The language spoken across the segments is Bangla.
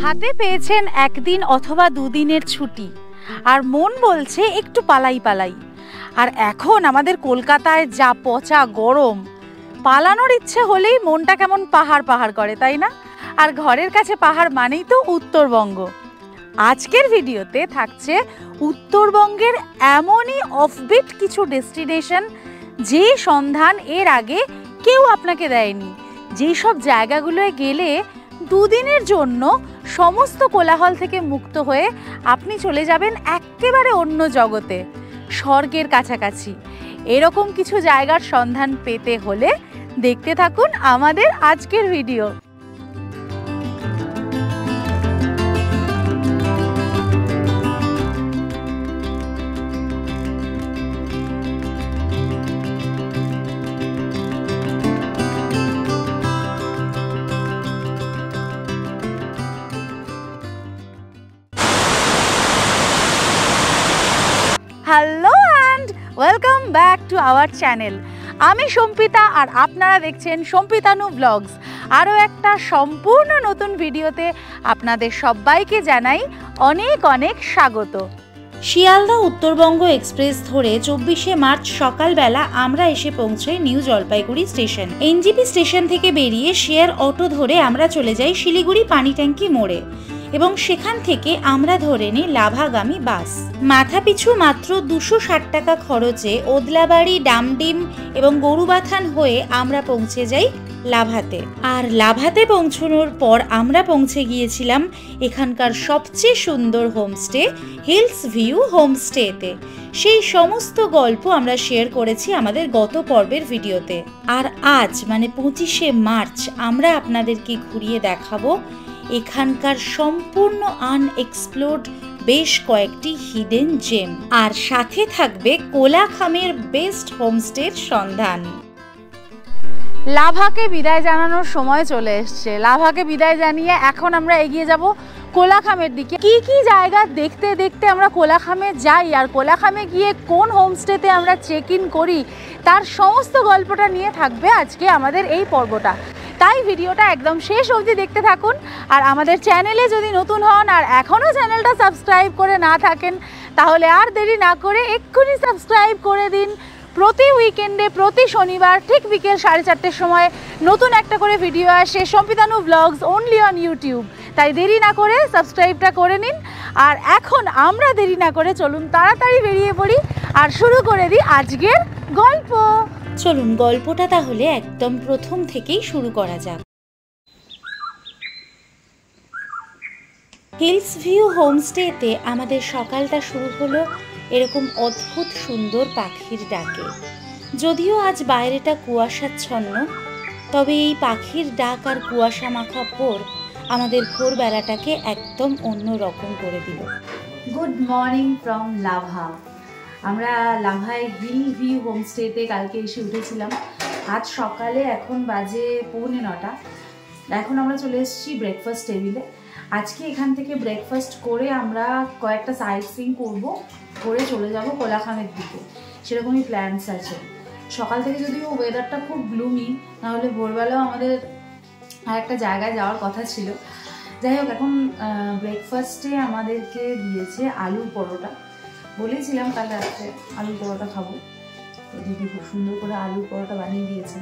হাতে পেয়েছেন একদিন অথবা দুদিনের ছুটি, আর মন বলছে একটু পালাই পালাই। আর এখন আমাদের কলকাতায় যা পচা গরম, পালানোর ইচ্ছে হলেই মনটা কেমন পাহাড় পাহাড় করে, তাই না? আর ঘরের কাছে পাহাড় মানেই তো উত্তরবঙ্গ। আজকের ভিডিওতে থাকছে উত্তরবঙ্গের এমনই অফবিট কিছু ডেস্টিনেশন, যে সন্ধান এর আগে কেউ আপনাকে দেয়নি। যেই সব জায়গাগুলোয় গেলে দুদিনের জন্য সমস্ত কোলাহল থেকে মুক্ত হয়ে আপনি চলে যাবেন একেবারে অন্য জগতে, স্বর্গের কাছাকাছি। এরকম কিছু জায়গার সন্ধান পেতে হলে দেখতে থাকুন আমাদের আজকের video. Hello and welcome back to our channel. আমি সম্পিতা আর আপনারা দেখছেন সম্পিতানু ব্লগস। আরও একটা সম্পূর্ণ নতুন ভিডিওতে আপনাদের সবাইকে জানাই অনেক অনেক স্বাগত। শিয়ালদা উত্তরবঙ্গ এক্সপ্রেস ধরে 24শে মার্চ সকালবেলা আমরা এসে পৌঁছাই new Jalpaiguri station. NJP station থেকে বেরিয়ে শেয়ার অটো ধরে আমরা চলে যাই শিলিগুড়ি পানি ট্যাঙ্কি মোড়ে, এবং সেখান থেকে আমরা ধরে নিই লাভাগামী বাস। মাথাপিছু মাত্র 260 টাকা খরচে ওদলাবাড়ি, ডামডিম এবং গরুবাথান হয়ে আমরা পৌঁছে যাই লাভাতে। আর লাভাতে পৌঁছানোর পর আমরা পৌঁছে গিয়েছিলাম এখানকার সবচেয়ে সুন্দর হোমস্টে হিলস ভিউ হোমস্টেতে। সেই সমস্ত গল্প আমরা শেয়ার করেছি আমাদের গত পর্বের ভিডিওতে। আর আজ মানে 25শে মার্চ আমরা আপনাদেরকে ঘুরিয়ে দেখাবো এখানকার সম্পূর্ণ আনএক্সপ্লোরড বেশ কয়েকটি হিডেন জেম, আর সাথে থাকবে কোলাখামের বেস্ট হোমস্টের সন্ধান। লাভাকে বিদায় জানানোর সময় চলে এসছে। লাভাকে বিদায় জানিয়ে এখন আমরা এগিয়ে যাব কোলাখামের দিকে। কি কি জায়গা দেখতে দেখতে আমরা কোলাখামে যাই, আর কোলাখামে গিয়ে কোন হোমস্টেতে আমরা চেক ইন করি, তার সমস্ত গল্পটা নিয়ে থাকবে আজকে আমাদের এই পর্বটা। তাই ভিডিওটা একদম শেষ অবধি দেখতে থাকুন। আর আমাদের চ্যানেলে যদি নতুন হন আর এখনও চ্যানেলটা সাবস্ক্রাইব করে না থাকেন, তাহলে আর দেরি না করে এক্ষুনি সাবস্ক্রাইব করে দিন। প্রতি উইকেন্ডে প্রতি শনিবার ঠিক বিকেল 4:30টার সময় নতুন একটা করে ভিডিও আসে সম্পিতানু ব্লগস অনলি অন ইউটিউব। তাই দেরি না করে সাবস্ক্রাইবটা করে নিন। আর এখন আমরা দেরি না করে চলুন তাড়াতাড়ি বেরিয়ে পড়ি আর শুরু করে দিই আজকের গল্প। চলুন গল্পটা তাহলে একদম প্রথম থেকেই শুরু করা যাক। হিলস ভিউ হোমস্টেতে আমাদের সকালটা শুরু হলো এরকম অদ্ভুত সুন্দর পাখির ডাকে। যদিও আজ বাইরেটা কুয়াশাচ্ছন্ন, তবে এই পাখির ডাক আর কুয়াশা মাখা ভোর আমাদের ভোরবেলাটাকে একদম অন্য রকম করে দিল। Good morning from lava. আমরা লাভায় হিল ভিউ হোমস্টেতে কালকে এসে উঠেছিলাম আজ সকালে। এখন বাজে 8:45। এখন আমরা চলে এসেছি ব্রেকফাস্ট টেবিলে। আজকে এখান থেকে ব্রেকফাস্ট করে আমরা কয়েকটা সাইট সিইং করবো, করে চলে যাব কোলাখামের দিকে, সেরকমই প্ল্যানস আছে। সকাল থেকে যদিও ওয়েদারটা খুব গ্লুমি, নাহলে ভোরবেলাও আমাদের আর একটা জায়গায় যাওয়ার কথা ছিল। যাই হোক, এখন ব্রেকফাস্টে আমাদেরকে দিয়েছে আলুর পরোটা। বলেছিলাম কাল রাত্রে আলুর পরোটা খাবো, তো দিদি খুব সুন্দর করে আলুর পরোটা বানিয়ে দিয়েছে।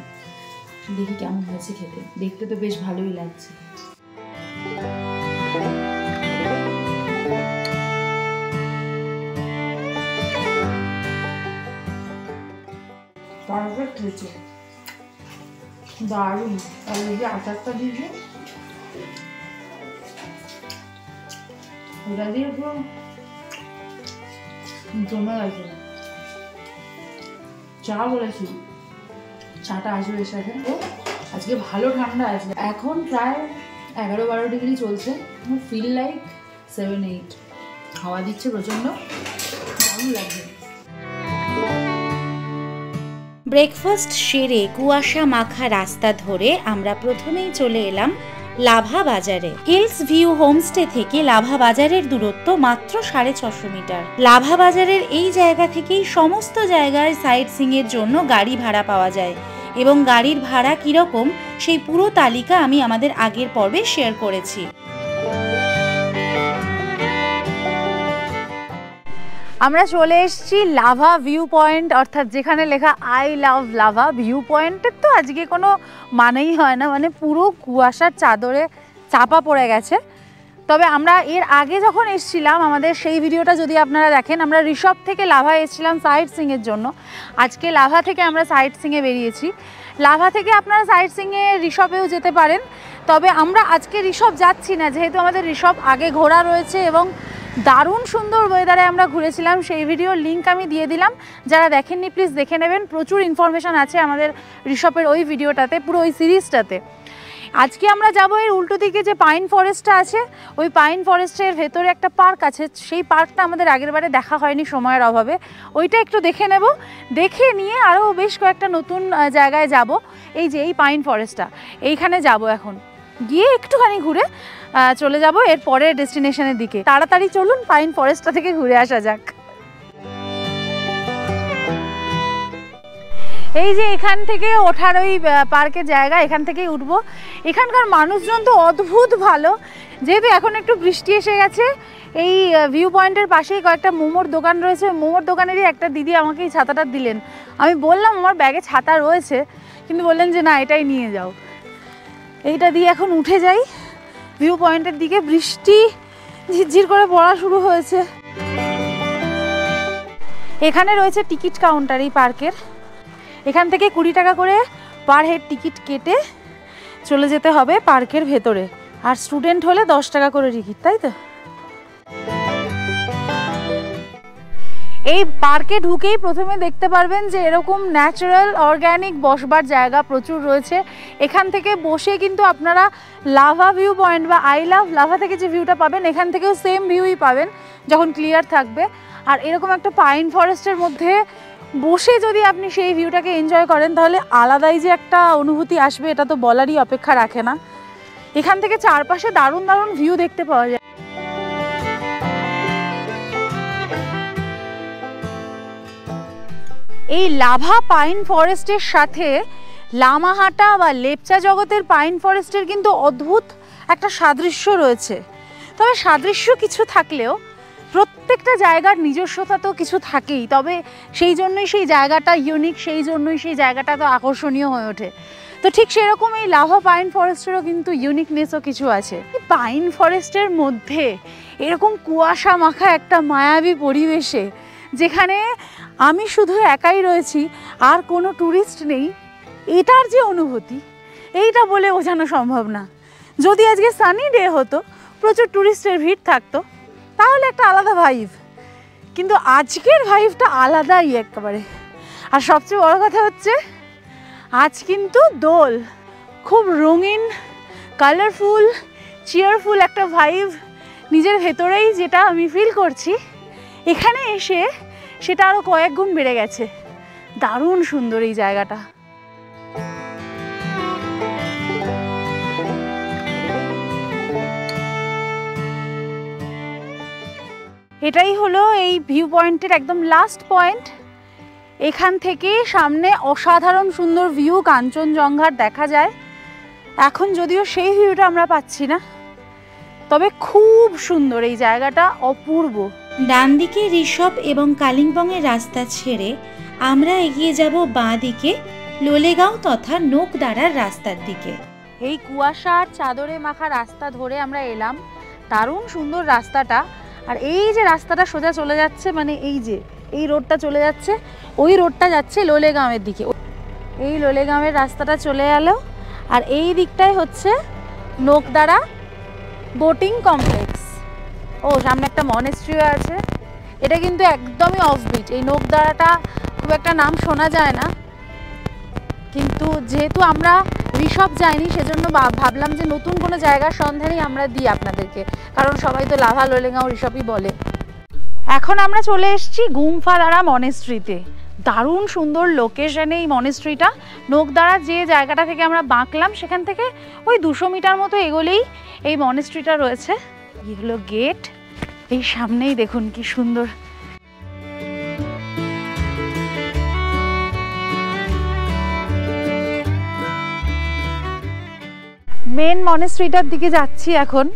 দেখি কেমন হয়েছে খেতে, দেখতে তো বেশ ভালোই লাগছে। পারফেক্ট হয়েছে, দারুণ। আর এই যে আচারটা দিয়েছে, ওটা দিয়ে পুরো জমে গেছে। চা বলেছি, চাটা আসবে এর সাথে। আজকে ভালো ঠান্ডা আছে, এখন প্রায় 11-12 ডিগ্রি চলছে। Feel like 7-8। হাওয়া দিচ্ছে প্রচণ্ড, দারুণ লাগছে। ব্রেকফাস্ট সেরে কুয়াশা মাখা রাস্তা ধরে আমরা প্রথমেই চলে এলাম লাভা বাজারে। হিলস ভিউ হোমস্টে থেকে লাভা বাজারের দূরত্ব মাত্র 650 মিটার। লাভা বাজারের এই জায়গা থেকেই সমস্ত জায়গায় সাইট সিং এর জন্য গাড়ি ভাড়া পাওয়া যায় এবং গাড়ির ভাড়া কীরকম সেই পুরো তালিকা আমি আমাদের আগের পর্বে শেয়ার করেছি। আমরা চলে এসেছি লাভা ভিউ পয়েন্ট, অর্থাৎ যেখানে লেখা আই লাভ লাভা। ভিউ পয়েন্টের তো আজকে কোনো মানেই হয় না, মানে পুরো কুয়াশার চাদরে চাপা পড়ে গেছে। তবে আমরা এর আগে যখন এসেছিলাম, আমাদের সেই ভিডিওটা যদি আপনারা দেখেন, আমরা ঋষভ থেকে লাভা এসেছিলাম সাইট সিংয়ের জন্য। আজকে লাভা থেকে আমরা সাইট সিংয়ে বেরিয়েছি। লাভা থেকে আপনারা সাইট সিংয়ে ঋষভেও যেতে পারেন, তবে আমরা আজকে ঋষভ যাচ্ছি না, যেহেতু আমাদের ঋষভ আগে ঘোরা রয়েছে এবং দারুণ সুন্দর ওয়েদারে আমরা ঘুরেছিলাম। সেই ভিডিওর লিঙ্ক আমি দিয়ে দিলাম, যারা দেখেননি প্লিজ দেখে নেবেন। প্রচুর ইনফরমেশান আছে আমাদের ঋষভের ওই ভিডিওটাতে, পুরো ওই সিরিজটাতে। আজকে আমরা যাব এর উল্টো দিকে যে পাইন ফরেস্টটা আছে, ওই পাইন ফরেস্টের ভেতরে একটা পার্ক আছে। সেই পার্কটা আমাদের আগের বারে দেখা হয়নি সময়ের অভাবে, ওইটা একটু দেখে নেব। দেখে নিয়ে আরও বেশ কয়েকটা নতুন জায়গায় যাব। এই যে এই পাইন ফরেস্টটা, এইখানে যাব। এখন গিয়ে একটুখানি ঘুরে চলে যাব এর পরের ডেস্টিনেশনের দিকে। তাড়াতাড়ি চলুন পাইন ফরেস্টটা থেকে ঘুরে আসা যাক। এই যে এখান থেকে ওঠার ওই পার্কের জায়গা, এখান থেকেই উঠবো। এখানকার মানুষজন তো অদ্ভুত ভালো। যেহেতু এখন একটু বৃষ্টি এসে গেছে, এই ভিউ পয়েন্টের পাশেই কয়েকটা মোমোর দোকান রয়েছে। মোমোর দোকানেরই একটা দিদি আমাকে এই ছাতাটা দিলেন। আমি বললাম আমার ব্যাগে ছাতা রয়েছে, কিন্তু বললেন যে না, এটাই নিয়ে যাও। এইটা দিয়ে এখন উঠে যাই ভিউ পয়েন্টের দিকে। বৃষ্টি ঝিরঝির করে পড়া শুরু হয়েছে। এখানে রয়েছে টিকিট কাউন্টার এই পার্কের। এখান থেকে 20 টাকা করে পার হেড টিকিট কেটে চলে যেতে হবে পার্কের ভেতরে। আর স্টুডেন্ট হলে 10 টাকা করে টিকিট, তাই তো? এই পার্কে ঢুকেই প্রথমে দেখতে পারবেন যে এরকম ন্যাচারাল অর্গ্যানিক বসবার জায়গা প্রচুর রয়েছে। এখান থেকে বসে কিন্তু আপনারা লাভা ভিউ পয়েন্ট বা আই লাভ লাভা থেকে যে ভিউটা পাবেন, এখান থেকেও সেম ভিউই পাবেন যখন ক্লিয়ার থাকবে। আর এরকম একটা পাইন ফরেস্টের মধ্যে বসে যদি আপনি সেই ভিউটাকে এনজয় করেন, তাহলে আলাদাই যে একটা অনুভূতি আসবে, এটা তো বলারই অপেক্ষা রাখে না। এখান থেকে চারপাশে দারুণ দারুণ ভিউ দেখতে পাওয়া যায়। এই লাভা পাইন ফরেস্টের সাথে লামাহাটা বা লেপচা জগতের পাইন ফরেস্টের কিন্তু অদ্ভুত একটা সাদৃশ্য রয়েছে। তবে সাদৃশ্য কিছু থাকলেও প্রত্যেকটা জায়গার নিজস্বতা তো কিছু থাকেই। তবে সেই জন্যই সেই জায়গাটা ইউনিক, সেই জন্যই সেই জায়গাটা তো আকর্ষণীয় হয়ে ওঠে। তো ঠিক সেরকম এই লাভা পাইন ফরেস্টেরও কিন্তু ইউনিকনেসও কিছু আছে। পাইন ফরেস্টের মধ্যে এরকম কুয়াশা মাখা একটা মায়াবী পরিবেশে, যেখানে আমি শুধু একাই রয়েছি আর কোনো ট্যুরিস্ট নেই, এটার যে অনুভূতি, এইটা বলে বোঝানো সম্ভব না। যদি আজকে সানি ডে হতো, প্রচুর ট্যুরিস্টের ভিড় থাকতো, তাহলে একটা আলাদা ভাইব। কিন্তু আজকের ভাইবটা আলাদাই একেবারে। আর সবচেয়ে বড় কথা হচ্ছে, আজ কিন্তু দোল, খুব রঙিন, কালারফুল, চিয়ারফুল একটা ভাইব নিজের ভেতরেই, যেটা আমি ফিল করছি। এখানে এসে সেটা আরও কয়েক গুণ বেড়ে গেছে। দারুণ সুন্দর এই জায়গাটা। এটাই হলো এই ভিউ পয়েন্টের একদম লাস্ট পয়েন্ট। এখান থেকে সামনে অসাধারণ সুন্দর ভিউ, কাঞ্চনজঙ্ঘার দেখা যায়। এখন যদিও সেই ভিউটা আমরা পাচ্ছি না, তবে খুব সুন্দর এই জায়গাটা, অপূর্ব। ডান দিকে ঋষভ এবং কালিম্পংয়ের রাস্তা ছেড়ে আমরা এগিয়ে যাব বাঁ দিকে লোলেগাঁও তথা নোকদারার রাস্তার দিকে। এই কুয়াশার চাদরে মাখা রাস্তা ধরে আমরা এলাম। দারুণ সুন্দর রাস্তাটা। আর এই যে রাস্তাটা সোজা চলে যাচ্ছে, মানে এই যে এই রোডটা চলে যাচ্ছে, ওই রোডটা যাচ্ছে লোলেগাঁওয়ের দিকে। এই লোলেগাঁওয়ের রাস্তাটা চলে গেল। আর এই দিকটাই হচ্ছে নোকদারা বোটিং কমপ্লেক্স। ও সামনে একটা মনেস্ট্রিও আছে। এটা কিন্তু একদমই অফবিট। এই নোকদারাটা খুব একটা নাম শোনা যায় না, কিন্তু যেহেতু আমরা ঋষভ যাইনি, সেজন্য ভাবলাম যে নতুন কোনো জায়গার সন্ধানই আমরা দিই আপনাদেরকে, কারণ সবাই তো লাভা লোলেগাঁও ঋষভই বলে। এখন আমরা চলে এসেছি গুম্ফাদারা মনেস্ট্রিতে। দারুণ সুন্দর লোকেশনে এই মনেস্ট্রিটা। নোকদারা যে জায়গাটা থেকে আমরা বাঁকলাম, সেখান থেকে ওই 200 মিটার মতো এগোলেই এই মনেস্ট্রিটা রয়েছে। এই হলো গেট। এই সামনেই দেখুন কি সুন্দর। মেন মনেস্ট্রিটার দিকে যাচ্ছি এখন,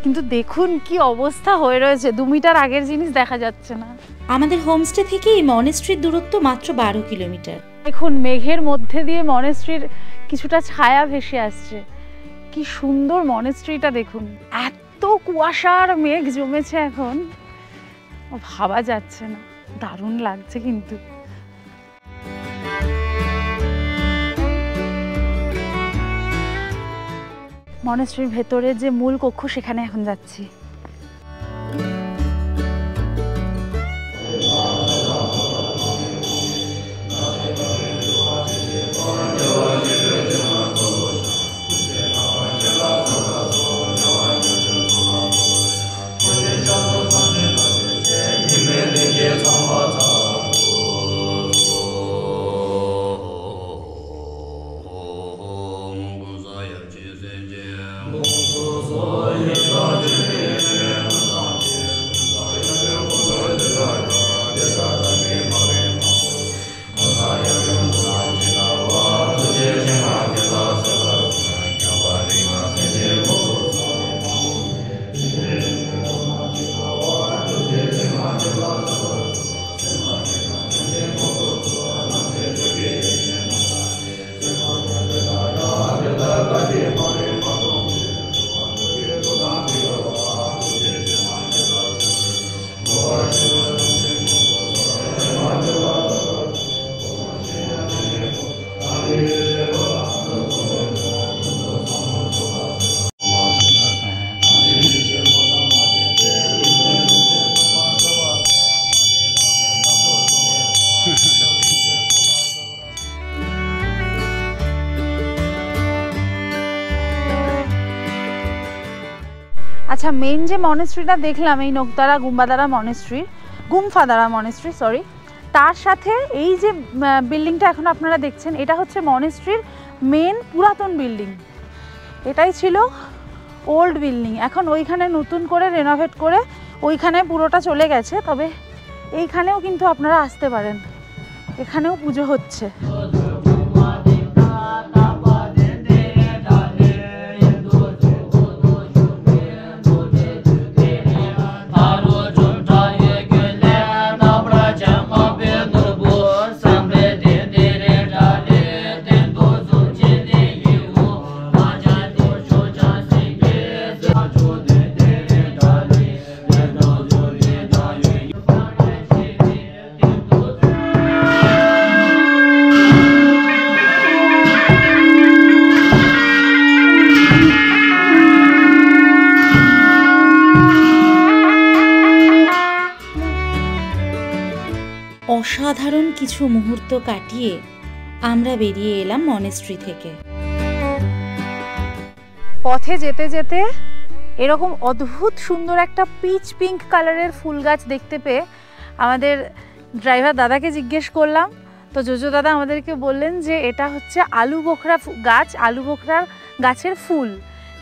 কিন্তু দেখুন কি অবস্থা হয়ে রয়েছে, 2 মিটার আগের জিনিস দেখা যাচ্ছে না। আমাদের হোমস্টে থেকে এই মনেস্ট্রির দূরত্ব মাত্র 12 কিলোমিটার। দেখুন মেঘের মধ্যে দিয়ে মনেস্ট্রির কিছুটা ছায়া ভেসে আসছে, কি সুন্দর মনেস্ট্রিটা দেখুন। এত কুয়াশার মেঘ জমেছে এখন, ভাবা যাচ্ছে না, দারুণ লাগছে কিন্তু। মনেস্ট্রির ভেতরে যে মূল কক্ষ সেখানে এখন যাচ্ছি। আচ্ছা, মেন যে মনেস্ট্রিটা দেখলাম এই নোকদারা গুম্ফাদারা মনেস্ট্রি সরি, তার সাথে এই যে বিল্ডিংটা এখন আপনারা দেখছেন, এটা হচ্ছে মনেস্ট্রির মেন পুরাতন বিল্ডিং। এটাই ছিল ওল্ড বিল্ডিং, এখন ওইখানে নতুন করে রেনোভেট করে ওইখানে পুরোটা চলে গেছে। তবে এইখানেও কিন্তু আপনারা আসতে পারেন, এখানেও পুজো হচ্ছে। অসাধারণ কিছু মুহূর্ত কাটিয়ে আমরা বেরিয়ে এলাম মনেস্ট্রি থেকে। পথে যেতে যেতে এরকম অদ্ভুত সুন্দর একটা পিচ পিঙ্ক কালারের ফুল গাছ দেখতে পেয়ে আমাদের ড্রাইভার দাদাকে জিজ্ঞেস করলাম, তো জোজো দাদা আমাদেরকে বললেন যে এটা হচ্ছে আলু বোখরা গাছ, আলু বোখরার গাছের ফুল,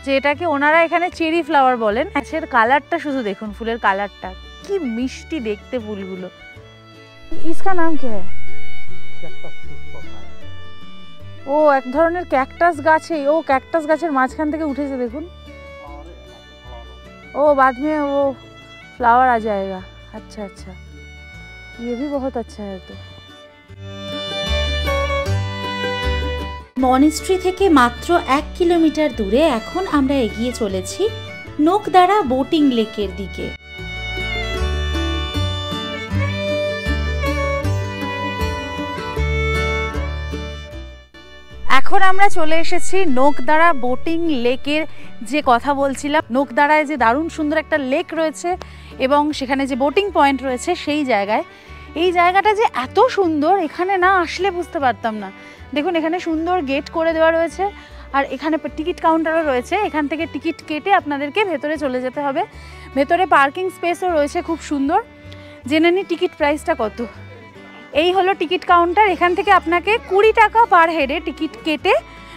যে এটাকে ওনারা এখানে চেরি ফ্লাওয়ার বলেন। গাছের কালারটা শুধু দেখুন, ফুলের কালারটা কি মিষ্টি দেখতে ফুলগুলো। इसका नाम क्या है? ও এক ধরনের ক্যাকটাস গাছে, ও ক্যাকটাস গাছের মাঝখান থেকে উঠেছে দেখুন। ও बाद में वो फ्लावर आ जाएगा। अच्छा अच्छा, ये भी बहुत अच्छा है। तो মনেস্ট্রি থেকে মাত্র 1 কিলোমিটার দূরে এখন আমরা এগিয়ে চলেছি নোকদারা বোটিং লেকের দিকে। এখন আমরা চলে এসেছি নোকদারা বোটিং লেকের যে কথা বলছিলাম। নোকদারায় যে দারুণ সুন্দর একটা লেক রয়েছে এবং সেখানে যে বোটিং পয়েন্ট রয়েছে সেই জায়গায়। এই জায়গাটা যে এত সুন্দর, এখানে না আসলে বুঝতে পারতাম না। দেখুন এখানে সুন্দর গেট করে দেওয়া রয়েছে, আর এখানে টিকিট কাউন্টারও রয়েছে। এখান থেকে টিকিট কেটে আপনাদেরকে ভেতরে চলে যেতে হবে। ভেতরে পার্কিং স্পেসও রয়েছে খুব সুন্দর। জেনে নিই টিকিট প্রাইসটা কত। এই হলো টিকিট কাউন্টার, এখান থেকে আপনাকে 20 টাকা পার হেডে টিকিট কেটে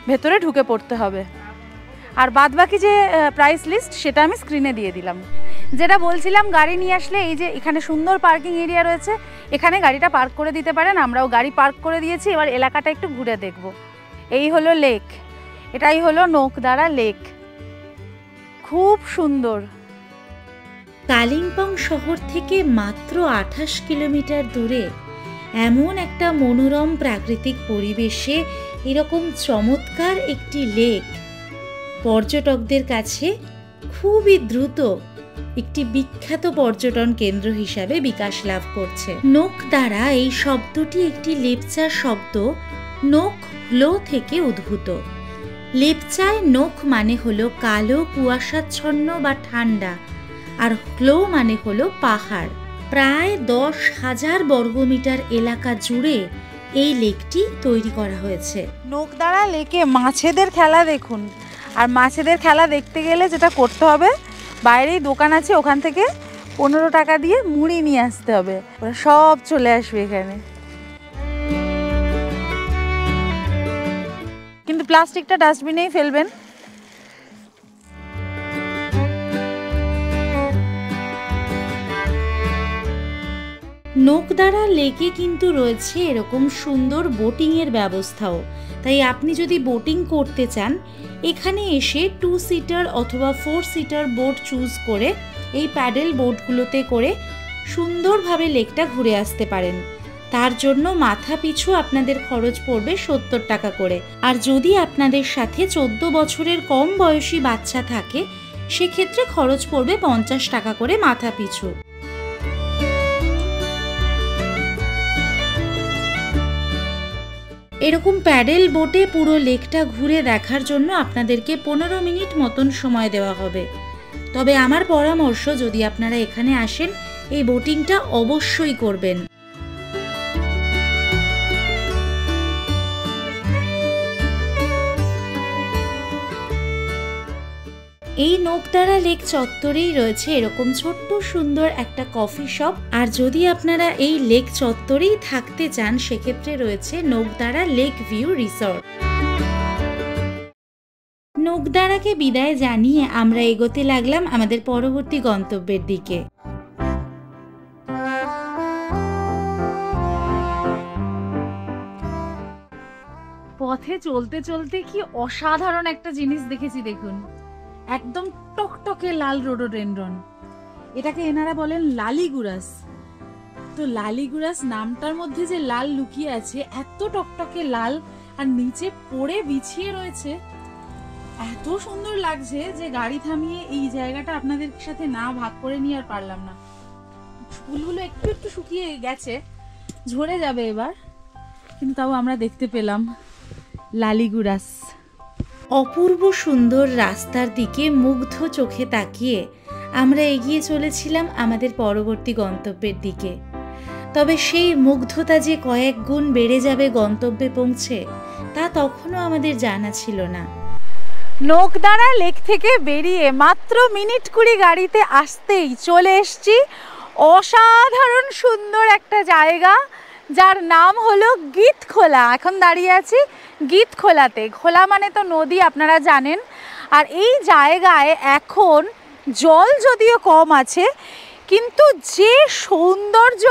ভেতরে ঢুকে পড়তে হবে। আর বাদবাকি যে প্রাইস লিস্ট সেটা আমি স্ক্রিনে দিয়ে দিলাম। যেটা বলছিলাম, গাড়ি নিয়ে আসলে এই যে এখানে সুন্দর পার্কিং এরিয়া রয়েছে, এখানে গাড়িটা পার্ক করে দিতে পারেন। আমরাও গাড়ি পার্ক করে দিয়েছি, এবার এলাকাটা একটু ঘুরে দেখব। এই হলো লেক, এটাই হলো নোকদারা লেক, খুব সুন্দর। কালিম্পং শহর থেকে মাত্র 28 কিলোমিটার দূরে এমন একটা মনোরম প্রাকৃতিক পরিবেশে এরকম চমৎকার একটি লেক পর্যটকদের কাছে খুবই দ্রুত একটি বিখ্যাত পর্যটন কেন্দ্র হিসাবে বিকাশ লাভ করছে। নোকদারা এই শব্দটি একটি লেপচা শব্দ নোক হ্লো থেকে উদ্ভূত। লেপচায় নোক মানে হলো কালো কুয়াশাচ্ছন্ন বা ঠান্ডা, আর হ্লো মানে হলো পাহাড়। প্রায় 10,000 বর্গমিটার এলাকা জুড়ে এই লেকটি তৈরি করা হয়েছে। নোকদারা লেকে মাছেদের খেলা দেখুন। আর মাছেদের খেলা দেখতে গেলে যেটা করতে হবে, বাইরেই দোকান আছে, ওখান থেকে 15 টাকা দিয়ে মুড়ি নিয়ে আসতে হবে, ওরা সব চলে আসবে এখানে। কিন্তু প্লাস্টিকটা ডাস্টবিনেই ফেলবেন। নোকদারা লেকে কিন্তু রয়েছে এরকম সুন্দর বোটিংয়ের ব্যবস্থাও, তাই আপনি যদি বোটিং করতে চান এখানে এসে 2 সিটার অথবা 4 সিটার বোট চুজ করে এই প্যাডেল বোটগুলোতে করে সুন্দরভাবে লেকটা ঘুরে আসতে পারেন। তার জন্য মাথা পিছু আপনাদের খরচ পড়বে 70 টাকা করে। আর যদি আপনাদের সাথে 14 বছরের কম বয়সী বাচ্চা থাকে সেক্ষেত্রে খরচ পড়বে 50 টাকা করে মাথা পিছু। এরকম প্যাডেল বোটে পুরো লেকটা ঘুরে দেখার জন্য আপনাদেরকে 15 মিনিট মতন সময় দেওয়া হবে। তবে আমার পরামর্শ, যদি আপনারা এখানে আসেন এই বোটিংটা অবশ্যই করবেন। এই নোকদারা লেক চত্বরেই রয়েছে এরকম ছোট্ট সুন্দর একটা কফি শপ। আর যদি আপনারা এই লেক চত্বরেই থাকতে চান সেক্ষেত্রে রয়েছে নোকদারা লেক ভিউ রিসর্ট। নোকদারাকে বিদায় জানিয়ে আমরা এগোতে লাগলাম আমাদের পরবর্তী গন্তব্যের দিকে। পথে চলতে চলতে কি অসাধারণ একটা জিনিস দেখেছি দেখুন, একদম টকটকে লাল রোডোডেনড্রন। এটাকে এনারা বলেন লালিগুরাস। তো লালিগুরাস নামটার মধ্যে যে লাল লুকিয়ে আছে, এত টকটকে লাল আর নিচে পড়ে বিছিয়ে রয়েছে, এত সুন্দর লাগছে যে গাড়ি থামিয়ে এই জায়গাটা আপনাদের সাথে না ভাগ করে নিয়ে আর পারলাম না। ফুলগুলো একটু একটু শুকিয়ে গেছে, ঝরে যাবে এবার, কিন্তু তাও আমরা দেখতে পেলাম লালিগুরাস। অপূর্ব সুন্দর রাস্তার দিকে মুগ্ধ চোখে তাকিয়ে আমরা এগিয়ে চলেছিলাম আমাদের পরবর্তী গন্তব্যের দিকে। তবে সেই মুগ্ধতা যে কয়েক গুণ বেড়ে যাবে গন্তব্যে পৌঁছে, তা তখনও আমাদের জানা ছিল না। নোকদারা লেক থেকে বেরিয়ে মাত্র মিনিট 20 গাড়িতে আসতেই চলে এসছি অসাধারণ সুন্দর একটা জায়গা, যার নাম হলো গীতখোলা। এখন দাঁড়িয়ে আছি গীতখোলাতে। খোলা মানে তো নদী, আপনারা জানেন। আর এই জায়গায় এখন জল যদিও কম আছে, কিন্তু যে সৌন্দর্য,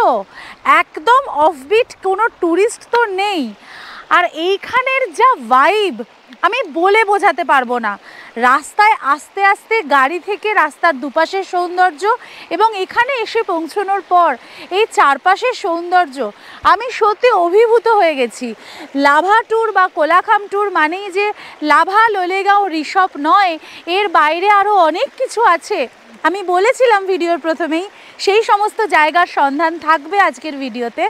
একদম অফবিট, কোনো ট্যুরিস্ট তো নেই। আর এইখানের যা ভাইব আমি বলে বোঝাতে পারবো না। রাস্তায় আস্তে আস্তে গাড়ি থেকে রাস্তার দুপাশের সৌন্দর্য এবং এখানে এসে পৌঁছানোর পর এই চারপাশের সৌন্দর্য, আমি সত্যি অভিভূত হয়ে গেছি। লাভা ট্যুর বা কোলাখাম ট্যুর মানেই যে লাভা, লোলেগাঁও, ঋষভ নয়, এর বাইরে আরও অনেক কিছু আছে। আমি বলেছিলাম ভিডিওর প্রথমেই, সেই সমস্ত জায়গার সন্ধান থাকবে আজকের ভিডিওতে।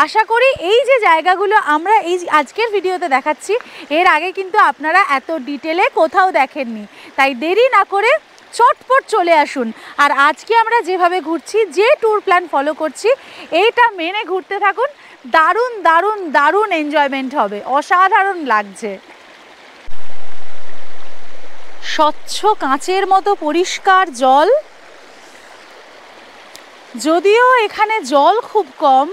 আশা করি এই যে জায়গাগুলো আমরা এই আজকের ভিডিওতে দেখাচ্ছি, এর আগে কিন্তু আপনারা এত ডিটেলে কোথাও দেখেননি। তাই দেরি না করে চটপট চলে আসুন। আর আজকে আমরা যেভাবে ঘুরছি, যে ট্যুর প্ল্যান ফলো করছি, এইটা মেনে ঘুরতে থাকুন। দারুণ দারুণ দারুণ এনজয়মেন্ট হবে, অসাধারণ লাগছে। স্বচ্ছ কাঁচের মতো পরিষ্কার জল, যদিও এখানে জল খুব কম,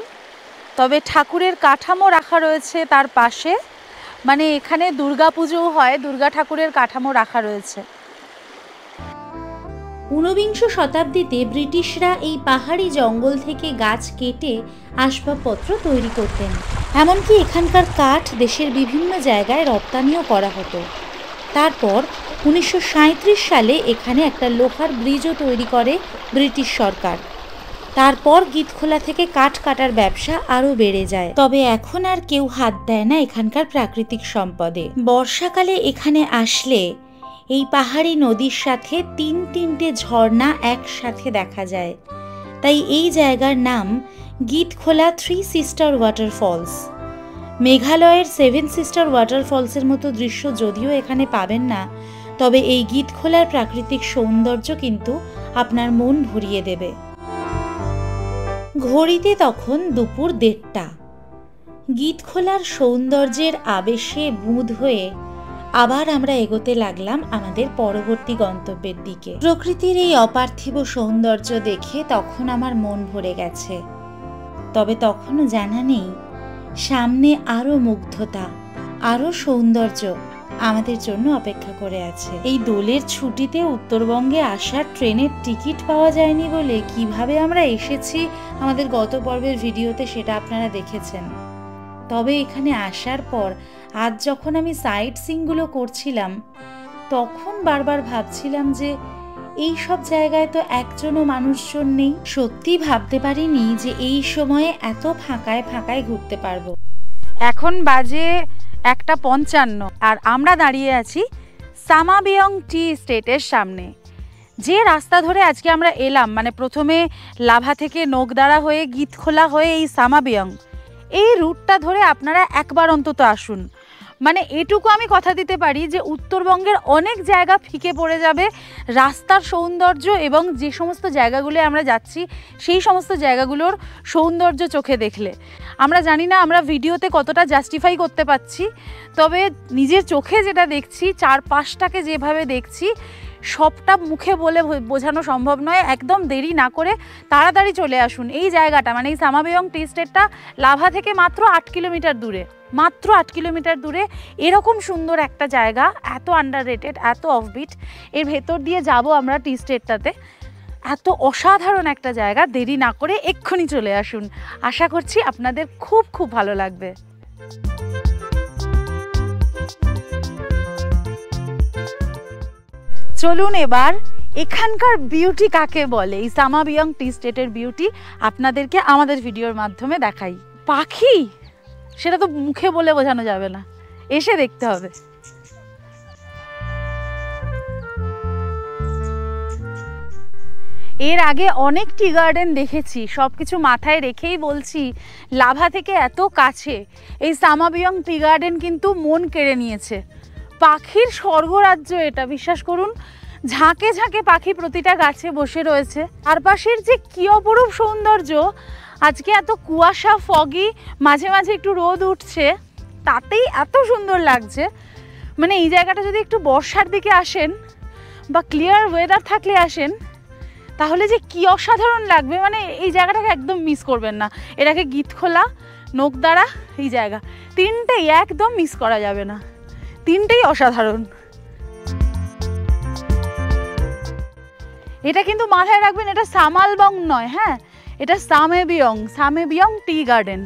তবে ঠাকুরের কাঠামো রাখা রয়েছে তার পাশে। মানে এখানে দুর্গা পুজোও হয়, দুর্গা ঠাকুরের কাঠামো রাখা রয়েছে। 19 শতাব্দীতে ব্রিটিশরা এই পাহাড়ি জঙ্গল থেকে গাছ কেটে আসবাবপত্র তৈরি করতেন। এমনকি এখানকার কাঠ দেশের বিভিন্ন জায়গায় রপ্তানিও করা হতো। তারপর 1937 সালে এখানে একটা লোহার ব্রিজও তৈরি করে ব্রিটিশ সরকার। তারপর গীতখোলা থেকে কাঠ কাটার ব্যবসা আরও বেড়ে যায়। তবে এখন আর কেউ হাত দেয় না এখানকার প্রাকৃতিক সম্পদে। বর্ষাকালে এখানে আসলে এই পাহাড়ি নদীর সাথে তিনটে ঝর্ণা একসাথে দেখা যায়, তাই এই জায়গার নাম গীতখোলা 3 সিস্টার ওয়াটারফলস। মেঘালয়ের 7 সিস্টার ওয়াটারফলসের মতো দৃশ্য যদিও এখানে পাবেন না, তবে এই গীতখোলার প্রাকৃতিক সৌন্দর্য কিন্তু আপনার মন ভরিয়ে দেবে। ঘড়িতে তখন দুপুর 1:30। গীতখোলার সৌন্দর্যের আবেশে বুঁদ হয়ে আবার আমরা এগোতে লাগলাম আমাদের পরবর্তী গন্তব্যের দিকে। প্রকৃতির এই অপার্থিব সৌন্দর্য দেখে তখন আমার মন ভরে গেছে, তবে তখনও জানা নেই সামনে আরো মুগ্ধতা, আরো সৌন্দর্য আমাদের জন্য অপেক্ষা করে আছে। এই দোলের ছুটিতে উত্তরবঙ্গে আসার ট্রেনের টিকিট পাওয়া যায়নি বলে কিভাবে আমরা এসেছি আমাদের গত পর্বের ভিডিওতে সেটা আপনারা দেখেছেন। তবে এখানে আসার পর আজ যখন আমি সাইট সিইংগুলো করছিলাম তখন বারবার ভাবছিলাম যে এই সব জায়গায় তো একজনও মানুষজন নেই। সত্যি ভাবতে পারিনি যে এই সময়ে এত ফাঁকায় ফাঁকায় ঘুরতে পারবো। এখন বাজে 1:55 আর আমরা দাঁড়িয়ে আছি সামাবিয়ং টি স্টেটের সামনে। যে রাস্তা ধরে আজকে আমরা এলাম, মানে প্রথমে লাভা থেকে নোকদারা হয়ে গীতখোলা হয়ে এই সামাবিয়ং, এই রুটটা ধরে আপনারা একবার অন্তত আসুন। মানে এটুকু আমি কথা দিতে পারি যে উত্তরবঙ্গের অনেক জায়গা ফিকে পড়ে যাবে রাস্তার সৌন্দর্য এবং যে সমস্ত জায়গাগুলো আমরা যাচ্ছি সেই সমস্ত জায়গাগুলোর সৌন্দর্য চোখে দেখলে। আমরা জানি না আমরা ভিডিওতে কতটা জাস্টিফাই করতে পারছি, তবে নিজের চোখে যেটা দেখছি, চারপাশটাকে যেভাবে দেখছি, সবটা মুখে বলে বোঝানো সম্ভব নয়। একদম দেরি না করে তাড়াতাড়ি চলে আসুন। এই জায়গাটা মানে এই সামাবিয়ং টি স্টেটটা লাভা থেকে মাত্র 8 কিলোমিটার দূরে, মাত্র 8 কিলোমিটার দূরে। এরকম সুন্দর একটা জায়গা, এত আন্ডাররেটেড, এত অফবিট, এর ভেতর দিয়ে যাব আমরা টি স্টেটটাতে। এত অসাধারণ একটা জায়গা, দেরি না করে এক্ষুনি চলে আসুন। আশা করছি আপনাদের খুব খুব ভালো লাগবে। চলুন এবার এখানকার বিউটি কাকে বলে, এই সামাবিয়ং টি স্টেটের বিউটি আপনাদেরকে আমাদের ভিডিওর মাধ্যমে দেখাই। পাখি সেটা তো মুখে বলে বোঝানো যাবে না, এসে দেখতে হবে। এর আগে অনেক টি গার্ডেন দেখেছি, সব কিছু মাথায় রেখেই বলছি লাভা থেকে এত কাছে এই সামাবিয়ং টি গার্ডেন কিন্তু মন কেড়ে নিয়েছে। পাখির স্বর্গরাজ্য এটা, বিশ্বাস করুন। ঝাঁকে ঝাঁকে পাখি প্রতিটা গাছে বসে রয়েছে। চারপাশের যে কি অপরূপ সৌন্দর্য, আজকে এত কুয়াশা, ফগি, মাঝে মাঝে একটু রোদ উঠছে, তাতেই এত সুন্দর লাগছে। মানে এই জায়গাটা যদি একটু বর্ষার দিকে আসেন বা ক্লিয়ার ওয়েদার থাকলে আসেন, তাহলে যে কি অসাধারণ লাগবে। মানে এই জায়গাটাকে একদম মিস করবেন না। এটাকে গীতখোলা, নোকদারা, এই জায়গা তিনটেই একদম মিস করা যাবে না, তিনটেই অসাধারণ। এটা কিন্তু মাথায় রাখবেন, এটা সামালবং নয়, হ্যাঁ, এটা সামেবিয়ং, সামেবিয়ং টি গার্ডেন।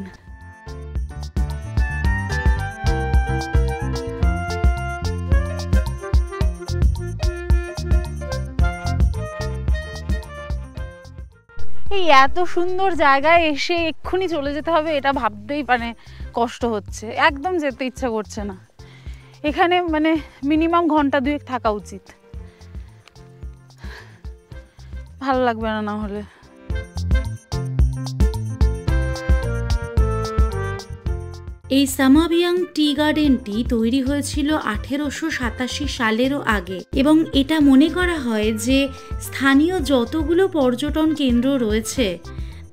এই এত সুন্দর জায়গায় এসে এক্ষুনি চলে যেতে হবে এটা ভাবতেই মানে কষ্ট হচ্ছে, একদম যেতে ইচ্ছা করছে না। এখানে মানে মিনিমাম ঘন্টা 2 থাকা উচিত, ভালো লাগবে না না হলে। এই সামাবিয়ং টি গার্ডেনটি তৈরি হয়েছিল 1887 সালেরও আগে এবং এটা মনে করা হয় যে স্থানীয় যতগুলো পর্যটন কেন্দ্র রয়েছে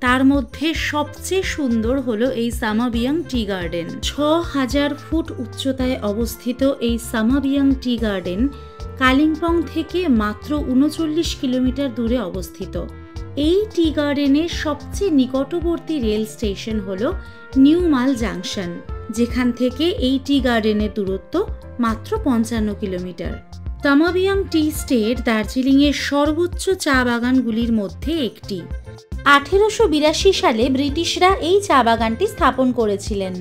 তার মধ্যে সবচেয়ে সুন্দর হলো এই সামাবিয়ং টি গার্ডেন। 6000 ফুট উচ্চতায় অবস্থিত এই সামাবিয়ং টি গার্ডেন কালিম্পং থেকে মাত্র 39 কিলোমিটার দূরে অবস্থিত। এই টি গার্ডেনের সবচেয়ে নিকটবর্তী রেল স্টেশন হলো নিউ মাল জাংশন, যেখান থেকে এই টি গার্ডেনের দূরত্ব মাত্র 55 কিলোমিটার। সামাবিয়ং টি স্টেট দার্জিলিংয়ের সর্বোচ্চ চা বাগানগুলির মধ্যে একটি। 1882 সালে ব্রিটিশরা এই চা বাগানটি স্থাপন করেছিলেন,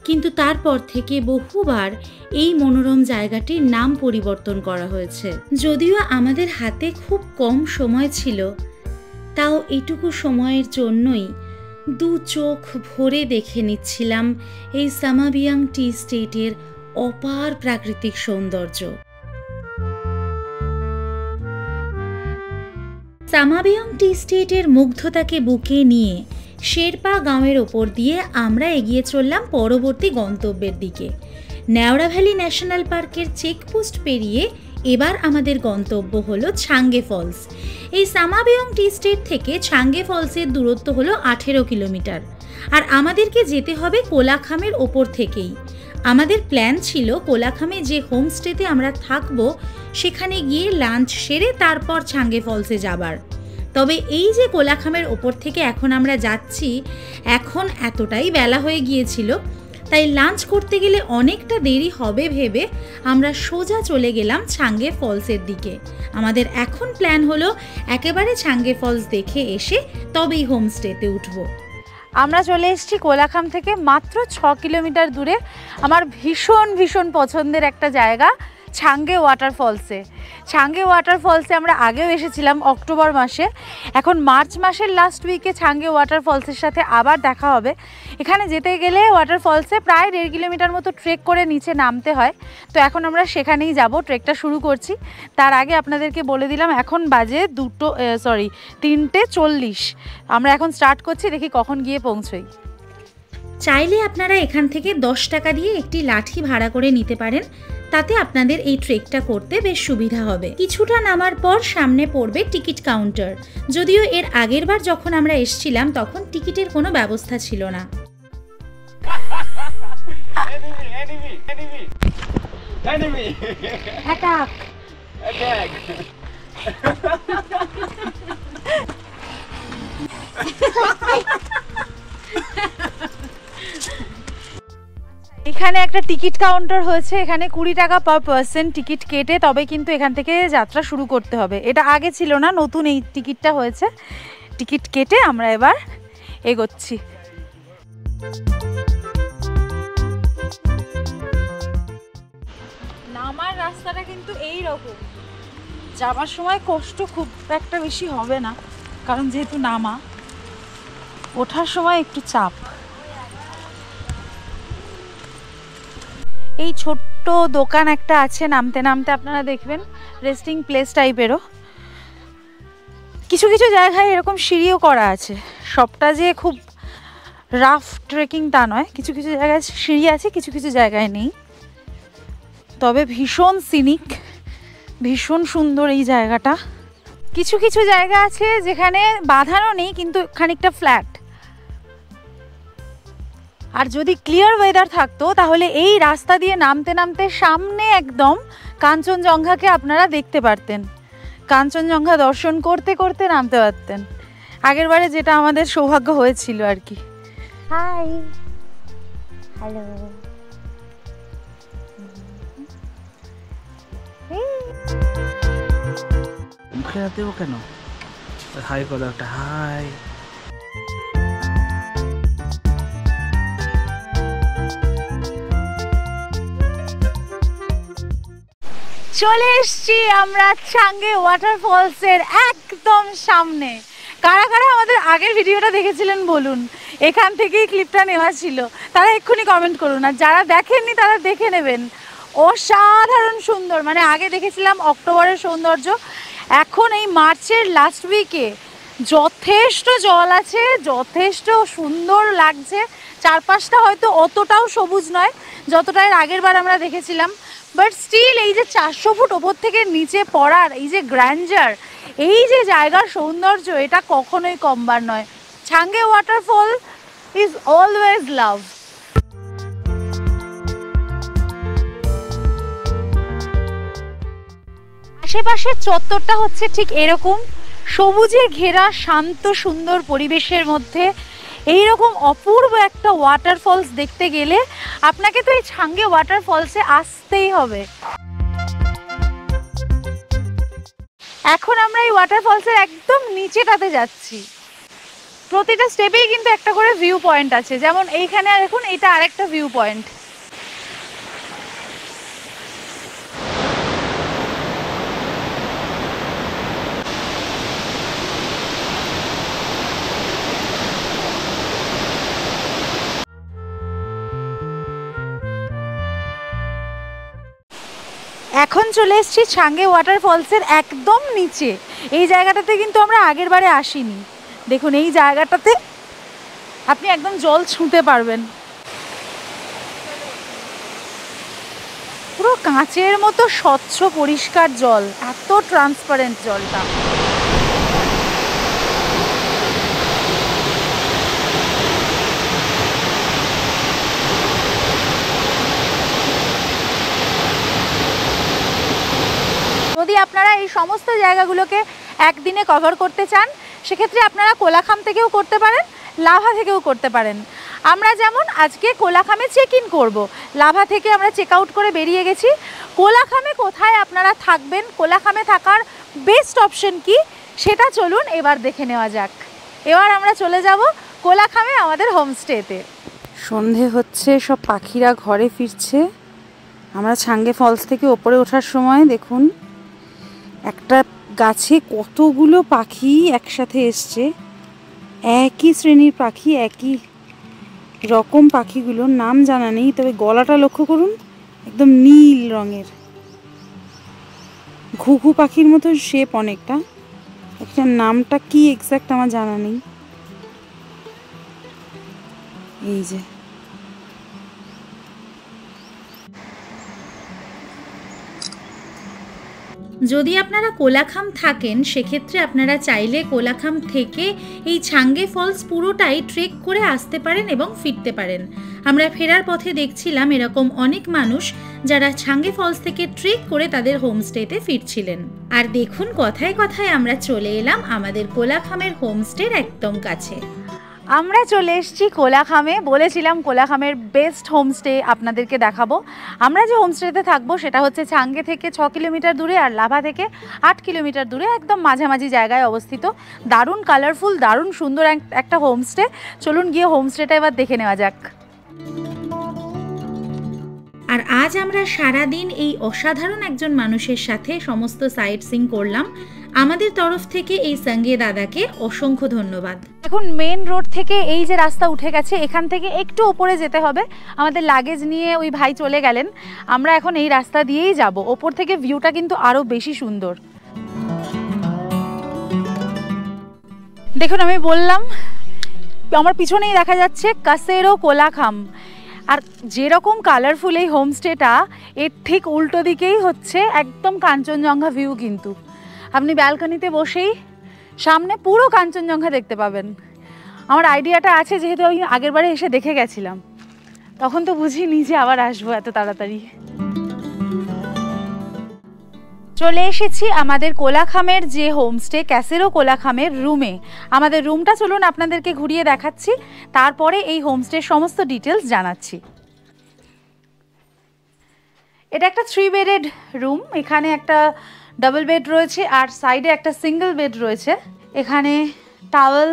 কিন্তু তারপর থেকে বহুবার এই মনোরম জায়গাটির নাম পরিবর্তন করা হয়েছে। যদিও আমাদের হাতে খুব কম সময় ছিল, তাও এটুকু সময়ের জন্যই দু চোখ ভরে দেখে নিচ্ছিলাম এই সামাবিয়াং টি স্টেটের অপার প্রাকৃতিক সৌন্দর্য। সামাবিয়াং টি স্টেটের মুগ্ধতাকে বুকে নিয়ে শেরপা গাঁওয়ের ওপর দিয়ে আমরা এগিয়ে চললাম পরবর্তী গন্তব্যের দিকে। নেওড়া ভ্যালি ন্যাশনাল পার্কের চেকপোস্ট পেরিয়ে এবার আমাদের গন্তব্য হলো ছাঙ্গে ফলস। এই সামাবিয়াং টি স্টেট থেকে ছাঙ্গে ফলসের দূরত্ব হলো 18 কিলোমিটার, আর আমাদেরকে যেতে হবে কোলাখামের ওপর থেকেই। আমাদের প্ল্যান ছিল কোলাখামে যে হোমস্টেতে আমরা থাকবো সেখানে গিয়ে লাঞ্চ সেরে তারপর ছাঙ্গে ফলসে যাবার। তবে এই যে কোলাখামের ওপর থেকে এখন আমরা যাচ্ছি, এখন এতটাই বেলা হয়ে গিয়েছিল, তাই লাঞ্চ করতে গেলে অনেকটা দেরি হবে ভেবে আমরা সোজা চলে গেলাম ছাঙ্গে ফলসের দিকে। আমাদের এখন প্ল্যান হলো একেবারে ছাঙ্গে ফলস দেখে এসে তবেই হোমস্টেতে উঠবো। আমরা চলে এসেছি কোলাখাম থেকে মাত্র 6 কিলোমিটার দূরে আমার ভীষণ ভীষণ পছন্দের একটা জায়গা ছাঙ্গে ওয়াটারফলসে। ছাঙ্গে ওয়াটারফলসে আমরা আগেও এসেছিলাম অক্টোবর মাসে, এখন মার্চ মাসের লাস্ট উইকে ছাঙ্গে ওয়াটারফলসের সাথে আবার দেখা হবে। এখানে যেতে গেলে ওয়াটারফলসে প্রায় 1.5 কিলোমিটার মতো ট্রেক করে নিচে নামতে হয়, তো এখন আমরা সেখানেই যাব, ট্রেকটা শুরু করছি। তার আগে আপনাদেরকে বলে দিলাম এখন বাজে 3:40, আমরা এখন স্টার্ট করছি, দেখি কখন গিয়ে পৌঁছই। চাইলে আপনারা এখান থেকে 10 টাকা দিয়ে একটি লাঠি ভাড়া করে নিতে পারেন, তাতে আপনাদের এই ট্রেকটা করতে বেশ সুবিধা হবে। কিছুটা নামার পর সামনে পড়বে টিকিট কাউন্টার, যদিও এর আগের বার যখন আমরা এসেছিলাম তখন টিকিটের কোনো ব্যবস্থা ছিল না। এখানে একটা টিকিট কাউন্টার হয়েছে, এখানে 20 টাকা পার পার্সন টিকিট কেটে তবে কিন্তু এখান থেকে যাত্রা শুরু করতে হবে। এটা আগে ছিল না, নতুন এই টিকিটটা হয়েছে। টিকিট কেটে আমরা এবার এগোচ্ছি। নামার রাস্তাটা কিন্তু এই রকম, যাবার সময় কষ্ট খুব একটা বেশি হবে না, কারণ যেহেতু নামা, ওঠার সময় একটু চাপ। এই ছোট্ট দোকান একটা আছে, নামতে নামতে আপনারা দেখবেন রেস্টিং প্লেস টাইপেরও। কিছু কিছু জায়গায় এরকম সিঁড়িও করা আছে, সবটা যে খুব রাফ ট্রেকিং তা নয়, কিছু কিছু জায়গায় সিঁড়ি আছে, কিছু কিছু জায়গায় নেই। তবে ভীষণ সিনিক, ভীষণ সুন্দর এই জায়গাটা। কিছু কিছু জায়গা আছে যেখানে বাঁধানো নেই কিন্তু খানিকটা ফ্ল্যাট, আর যদি ক্লিয়ার ওয়েদার থাকতো তাহলে এই রাস্তা দিয়ে নামতে নামতে সামনে একদম কাঞ্চনজঙ্ঘাকে আপনারা দেখতে পারতেন, কাঞ্চনজঙ্ঘা দর্শন করতে করতে নামতে পারতেন। আগের বারে যেটা আমাদের সৌভাগ্য হয়েছিল আর কি। হাই, হ্যালো, মুখে হাত দেবো কেন? হাই করো একটা, হাই। চলে এসছি আমরা ছাঙ্গে ওয়াটারফলসের একদম সামনে। কারা কারা আমাদের আগের ভিডিওটা দেখেছিলেন বলুন, এখান থেকেই ক্লিপটা নেওয়া ছিল, তারা এক্ষুনি কমেন্ট করুন, আর যারা দেখেননি তারা দেখে নেবেন। অসাধারণ সুন্দর, মানে আগে দেখেছিলাম অক্টোবরের সৌন্দর্য, এখন এই মার্চের লাস্ট উইকে যথেষ্ট জল আছে, যথেষ্ট সুন্দর লাগছে। চারপাশটা হয়তো অতটাও সবুজ নয় যতটা এর আগের বার আমরা দেখেছিলাম, বাট স্টিল এই যে 400 ফুট ওপর থেকে নিচে পড়ার এই যে গ্র্যান্ডার, এই যে জায়গার সৌন্দর্য, এটা কখনোই কমবার নয়। ছাঙ্গে ওয়াটারফল ইজ অলওয়েজ লাভ। আশেপাশের চত্বরটা হচ্ছে ঠিক এরকম, সবুজে ঘেরা শান্ত সুন্দর পরিবেশের মধ্যে এইরকম অপূর্ব একটা ওয়াটারফলস দেখতে গেলে আপনাকে তো এই ছাঙ্গে ওয়াটারফলসে আসতেই হবে। এখন আমরা এই ওয়াটারফলসের একদম নিচেটাতে যাচ্ছি। প্রতিটা স্টেপেই কিন্তু একটা করে ভিউ পয়েন্ট আছে, যেমন এইখানে দেখুন এটা আরেকটা ভিউ পয়েন্ট। এখন চলে এসেছি ছাঙ্গে ওয়াটারফলসের একদম নিচে। এই জায়গাটাতে কিন্তু আমরা আগের বারে আসিনি। দেখুন এই জায়গাটাতে আপনি একদম জল ছুঁতে পারবেন, পুরো কাঁচের মতো স্বচ্ছ পরিষ্কার জল, এত ট্রান্সপারেন্ট জলটা। যদি আপনারা এই সমস্ত জায়গাগুলোকে একদিনে কভার করতে চান, সেক্ষেত্রে আপনারা কোলাখাম থেকেও করতে পারেন, লাভা থেকেও করতে পারেন। আমরা যেমন আজকে কোলাখামে চেক ইন করবো, লাভা থেকে আমরা চেক আউট করে বেরিয়ে গেছি। কোলাখামে কোথায় আপনারা থাকবেন, কোলাখামে থাকার বেস্ট অপশন কি, সেটা চলুন এবার দেখে নেওয়া যাক। এবার আমরা চলে যাব কোলাখামে আমাদের হোমস্টেতে। সন্ধে হচ্ছে, সব পাখিরা ঘরে ফিরছে। আমরা ছাঙ্গে ফলস থেকে ওপরে ওঠার সময় দেখুন একটা গাছে কতগুলো পাখি একসাথে এসছে, একই শ্রেণীর পাখি, একই রকম পাখিগুলোর নাম জানা নেই, তবে গলাটা লক্ষ্য করুন একদম নীল রঙের, ঘুঘু পাখির মতো শেপ অনেকটা, একটা নামটা কি এক্সাক্ট আমার জানা নেই। এই যে যদি আপনারা কোলাখাম থাকেন, সেক্ষেত্রে আপনারা চাইলে কোলাখাম থেকে এই ছাঙ্গে ফলস পুরোটাই ট্রেক করে আসতে পারেন এবং ফিরতে পারেন। আমরা ফেরার পথে দেখছিলাম এরকম অনেক মানুষ যারা ছাঙ্গে ফলস থেকে ট্রেক করে তাদের হোমস্টেতে ফিরছিলেন। আর দেখুন কথায় কথায় আমরা চলে এলাম আমাদের কোলাখামের হোমস্টের একদম কাছে। আমরা চলে এসেছি কোলাখামে। বলেছিলাম কোলাখামের বেস্ট হোমস্টে আপনাদেরকে দেখাবো। আমরা যে হোমস্টেতে থাকবো সেটা হচ্ছে ছাঙ্গে থেকে 6 কিলোমিটার দূরে আর লাভা থেকে 8 কিলোমিটার দূরে, একদম মাঝামাঝি জায়গায় অবস্থিত। দারুণ কালারফুল, দারুণ সুন্দর একটা হোমস্টে। চলুন গিয়ে হোমস্টেটা এবার দেখে নেওয়া যাক। আর আজ আমরা সারাদিন এই অসাধারণ একজন মানুষের সাথে সমস্ত সাইট সিং করলাম। আমাদের তরফ থেকে এই সঙ্গে দাদাকে অসংখ্য ধন্যবাদ। এখন মেন রোড থেকে এই যে রাস্তা উঠে গেছে, এখান থেকে একটু ওপরে যেতে হবে। আমাদের লাগেজ নিয়ে ওই ভাই চলে গেলেন, আমরা এখন এই রাস্তা দিয়েই যাব। ওপর থেকে ভিউটা কিন্তু আরও বেশি সুন্দর। দেখুন আমি বললাম আমার পিছনেই দেখা যাচ্ছে কাসেরো কোলাখাম। আর যেরকম কালারফুল এই হোমস্টেটা, এর ঠিক উল্টো দিকেই হচ্ছে একদম কাঞ্চনজঙ্ঘা ভিউ। কিন্তু আপনি ব্যালকনিতে বসেই সামনে পুরো কাঞ্চনজঙ্ঘা দেখতে পাবেন। আমার আইডিয়াটা আছে যেহেতু আমি আগের বারে এসে দেখে গেছিলাম, তখন তো বুঝিনি যে আবার আসবো এত তাড়াতাড়ি। চলে এসেছি আমাদের কোলাখামের যে হোমস্টে ক্যাসেরো কোলাখামের রুমে। আমাদের রুমটা চলুন আপনাদেরকে ঘুরিয়ে দেখাচ্ছি, তারপরে এই হোমস্টের সমস্ত ডিটেলস জানাচ্ছি। এটা একটা 3 বেডেড রুম। এখানে একটা ডাবল বেড রয়েছে আর সাইডে একটা সিঙ্গেল বেড রয়েছে। এখানে টাওয়েল,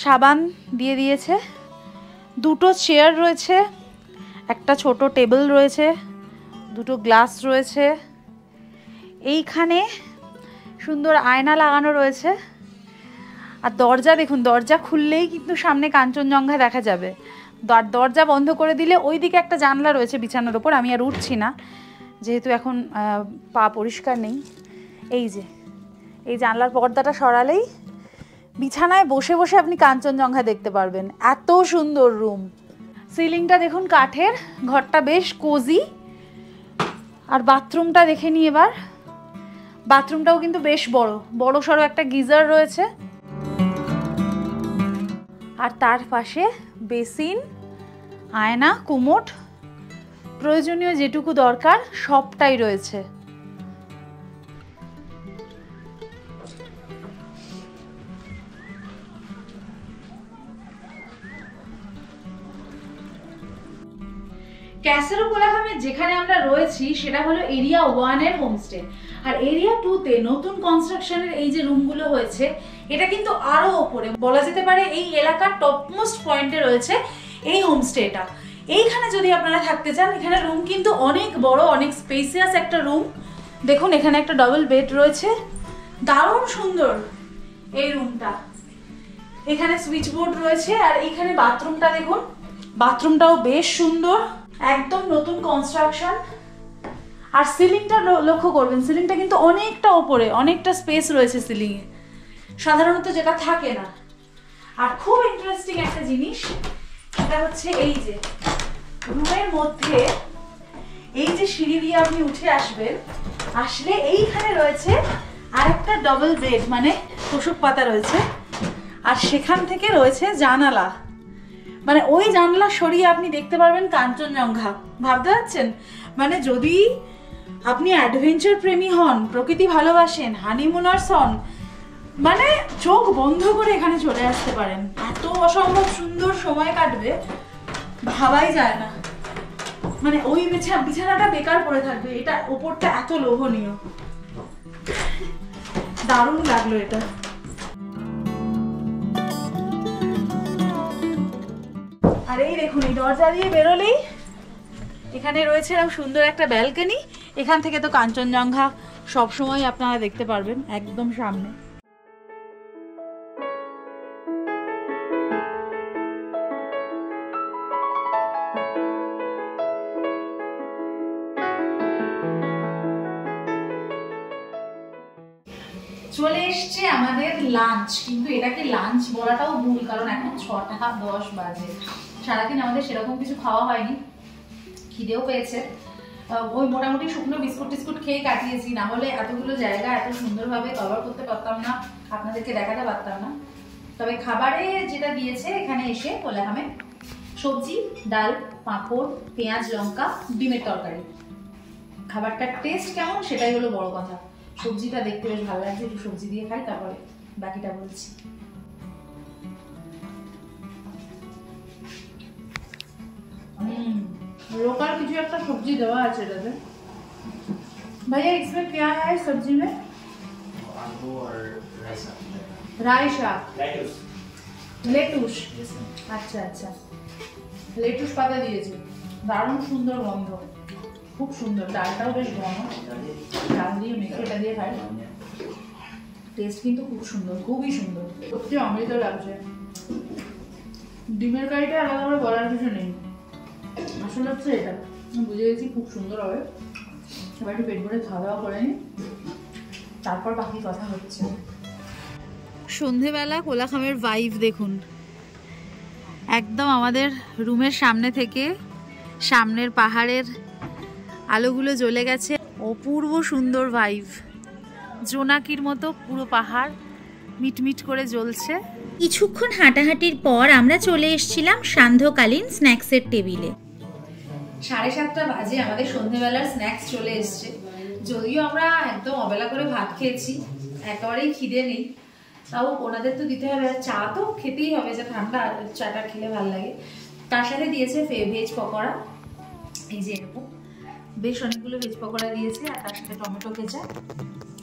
সাবান দিয়ে দিয়েছে, 2টো চেয়ার রয়েছে, একটা ছোট টেবিল রয়েছে, 2টো গ্লাস রয়েছে। এইখানে সুন্দর আয়না লাগানো রয়েছে। আর দরজা দেখুন, দরজা খুললেই কিন্তু সামনে কাঞ্চনজঙ্ঘা দেখা যাবে। দরজা বন্ধ করে দিলে ওই দিকে একটা জানলা রয়েছে বিছানার ওপর। আমি আর উঠছি না যেহেতু এখন পা পরিষ্কার নেই। এই জানলার পর্দাটা সরালেই বিছানায় বসে বসে আপনি কাঞ্চনজঙ্ঘা দেখতে পারবেন। এত সুন্দর রুম। সিলিংটা দেখুন কাঠের, ঘরটা বেশ কোজি। আর বাথরুমটা দেখে নিই এবার। বাথরুমটাও কিন্তু বেশ বড় সড়ো একটা গিজার রয়েছে। আর তার পাশে বেসিন, আয়না, কুমোড, প্রয়োজনীয় যেটুকু দরকার সবটাই রয়েছে। ক্যাসেরো কোলাখামে যেখানে আমরা রয়েছি সেটা হলো এরিয়া 1 এর হোমস্টে। আর এরিয়া 2 তে নতুন কনস্ট্রাকশনের এই যে রুমগুলো হয়েছে, এটা কিন্তু আরো ওপরে, বলা যেতে পারে এই এলাকার টপমোস্ট পয়েন্টে রয়েছে এই হোমস্টেটা। এইখানে যদি আপনারা থাকতে চান, এখানে রুম কিন্তু অনেক বড়, অনেক স্পেসিয়াস একটা রুম। দেখুন এখানে একটা ডাবল বেড রয়েছে, দারুণ সুন্দর এই রুমটা। এখানে সুইচ বোর্ড রয়েছে, আর এইখানে বাথরুমটা দেখুন, বাথরুমটাও বেশ সুন্দর, একদম নতুন কনস্ট্রাকশন। আর সিলিংটা লক্ষ্য করবেন, সিলিংটা কিন্তু অনেকটা ওপরে, অনেকটা স্পেস রয়েছে সিলিংয়ে, সাধারণত যেটা থাকে না। আর খুব ইন্টারেস্টিং একটা জিনিস, এটা হচ্ছে এই যে রুমের মধ্যে এই যে সিঁড়ি দিয়ে আপনি উঠে আসবেন, আসলে এইখানে রয়েছে আরেকটা ডাবল বেড, মানে তোষক পাতা রয়েছে, আর সেখান থেকে রয়েছে জানালা, মানে ওই জানলা সরিয়ে আপনি দেখতে পারবেন কাঞ্চনজঙ্ঘা। ভাবতে পারছেন? মানে যদি আপনি অ্যাডভেঞ্চার প্রেমী হন, প্রকৃতি ভালোবাসেন, হানিমুনার্স হন, মানে চোখ বন্ধ করে এখানে চলে আসতে পারেন। এত অসম্ভব সুন্দর সময় কাটবে, ভাবাই যায় না। মানে ওই বিছানাটা বেকার পড়ে থাকবে, এটা ওপরটা এত লোভনীয়, দারুণ লাগলো এটা। আর এই দেখুন, এই দরজা দিয়ে বেরোলেই এখানে রয়েছে এরকম সুন্দর একটা ব্যালকনি। এখান থেকে তো কাঞ্চনজঙ্ঘা সবসময় আপনারা দেখতে পারবেন একদম সামনে। চলে এসছে আমাদের লাঞ্চ, কিন্তু এটাকে লাঞ্চ বলাটাও ভুল, কারণ এখন 6:10 বাজে। সারাদিন আমাদের সেরকম কিছু খাওয়া হয়নি, খিদেও পেয়েছে, ওই মোটামুটি শুকনো বিস্কুট টিস্কুট খেয়ে কাটিয়েছি, না হলে এতগুলো জায়গা এত সুন্দরভাবে কভার করতে পারতাম না, আপনাদেরকে দেখাতে পারতাম না। তবে খাবারে যেটা দিয়েছে এখানে এসে কোলাখামে, সবজি, ডাল, পাঁপড়, পেঁয়াজ, লঙ্কা, ডিমের তরকারি। খাবারটার টেস্ট কেমন সেটাই হলো বড় কথা। সবজিটা দেখতে বেশ ভালো লাগছে, একটু সবজি দিয়ে খাই, তারপরে বাকিটা বলছি। लोकल কিছু একটা সবজি দেওয়া আছে এটাতে। भैया इसमें क्या है सब्जी में? आलू और राई शाक, लेटुस। लेटुस। আচ্ছা আচ্ছা, লেটুস পাতা দিয়েছে, দারুণ সুন্দর গন্ধ, খুব সুন্দর। ডালটাও বেশ ঘন, ডাল দিয়ে মেখে এটা দিয়ে খাই, টেস্ট কিন্তু খুব সুন্দর, খুবই সুন্দর, সত্যি অমৃত লাগছে। ডিমের কারিটা আলাদা করে বলার কিছু নেই, আসলে হচ্ছে এটা বুঝে গেছি খুব সুন্দর হবে। এবার একটু পেট ভরে খাওয়া দাওয়া করে নিই, তারপর বাকি কথা হচ্ছে। সন্ধেবেলা কোলাখামের ভাইব দেখুন, একদম আমাদের রুমের সামনে থেকে সামনের পাহাড়ের আলোগুলো জ্বলে গেছে, অপূর্ব সুন্দর ভাইব, জোনাকির মতো পুরো পাহাড় মিটমিট করে জ্বলছে। কিছুক্ষণ হাঁটাহাঁটির পর আমরা চলে এসেছিলাম সান্ধ্যকালীন স্ন্যাক্সের টেবিলে। 7:30 বাজে, আমাদের সন্ধ্যেবেলার স্ন্যাক্স চলে এসছে। যদিও আমরা একদম অবেলা করে ভাত খেয়েছি, একেবারেই খিদে নেই, তাও ওনাদের তো দিতে হবে, আর চা তো খেতেই হবে, যে ঠান্ডা চাটা খেলে ভালো লাগে। তার সাথে দিয়েছে ভেজ পকোড়া, এই যে এরকম বেশ অনেকগুলো ভেজ পকোড়া দিয়েছে, আর তার সাথে টমেটো কেচাপ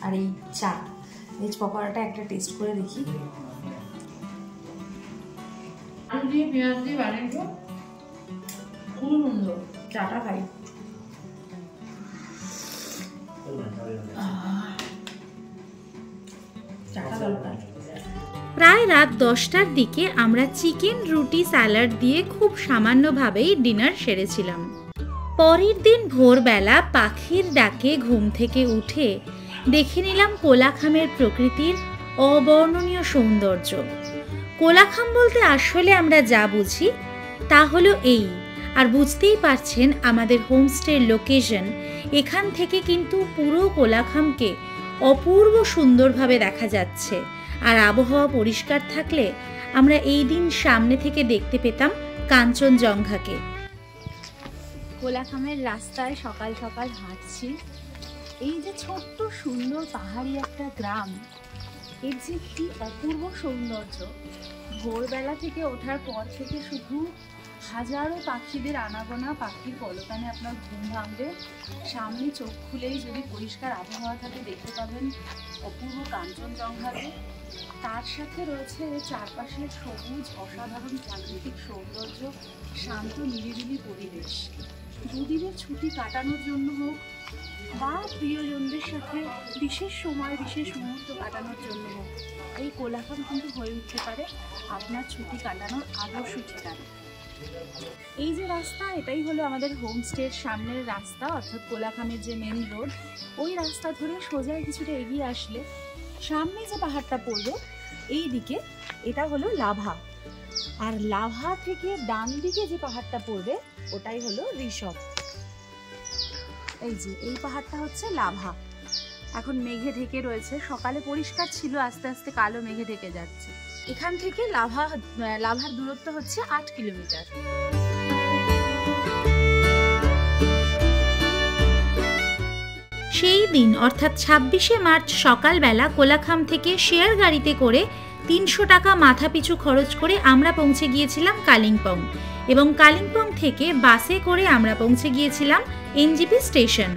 আর এই চা। ভেজ পকোড়াটা একটা টেস্ট করে দেখি, আলু দিয়ে পেঁয়াজ দিয়ে বানিয়েছে, খুব সুন্দর। চাটা খাই, চাটা দরকার। প্রায় রাত 10টার দিকে আমরা চিকেন রুটি স্যালাড দিয়ে খুব সামান্যভাবেই ডিনার সেরেছিলাম। পরের দিন ভোরবেলা পাখির ডাকে ঘুম থেকে উঠে দেখে নিলাম কোলাখামের প্রকৃতির অবর্ণনীয় সৌন্দর্য। কোলাখাম বলতে আসলে আমরা যা বুঝি তা হলো এই, আর বুঝতেই পারছেন আমাদের হোমস্টের লোকেশন, এখান থেকে কিন্তু পুরো কোলাখামকে অপূর্ব সুন্দরভাবে দেখা যাচ্ছে। আর আবহাওয়া পরিষ্কার থাকলে আমরা এই দিন সামনে থেকে দেখতে পেতাম কাঞ্চনজঙ্ঘাকে। কোলাখামের রাস্তায় সকাল সকাল হাঁটছি, এই যে ছোট্ট সুন্দর পাহাড়ি একটা গ্রাম, এর যে কি অপূর্ব সৌন্দর্য। ভোরবেলা থেকে ওঠার পর থেকে শুধু হাজারো পাখিদের আনাগোনা, পাখির কলতানে আপনার ঘুম ভাঙবে। সামনে চোখ খুলেই যদি পরিষ্কার আবহাওয়া থাকে দেখতে পাবেন অপূর্ব কাঞ্চনজঙ্ঘাকে। তার সাথে রয়েছে চারপাশের সবুজ অসাধারণ প্রাকৃতিক সৌন্দর্য, শান্ত নিরিবিলি পরিবেশ। দুদিনের ছুটি কাটানোর জন্য হোক বা প্রিয়জনদের সাথে বিশেষ সময় বিশেষ মুহূর্ত কাটানোর জন্য হোক, এই কোলাখাম কিন্তু হয়ে উঠতে পারে আপনার ছুটি কাটানোর আদর্শ ঠিকানা। এই যে রাস্তা, এটাই হলো আমাদের হোমস্টের সামনের রাস্তা, অর্থাৎ কোলাখামের যে মেন রোড, ওই রাস্তা ধরে সোজা কিছুটা এগিয়ে আসলে সামনে যে পাহাড়টা পড়বে এই দিকে, এটা হলো লাভা। আর লাভা থেকে ডান দিকে যে পাহাড়টা পড়বে ওটাই হলো ঋষভ। এই যে এই পাহাড়টা হচ্ছে লাভা। এখন মেঘে ঢেকে রয়েছে, সকালে পরিষ্কার ছিল, আস্তে আস্তে কালো মেঘে ঢেকে যাচ্ছে। এখান থেকে লাভার দূরত্ব হচ্ছে 8 কিলোমিটার। সেই দিন অর্থাৎ 26শে মার্চ সকালবেলা কোলাখাম থেকে শেয়ার গাড়িতে করে 300 টাকা মাথাপিছু খরচ করে আমরা পৌঁছে গিয়েছিলাম কালিম্পং, এবং কালিম্পং থেকে বাসে করে আমরা পৌঁছে গিয়েছিলাম এনজেপি স্টেশন।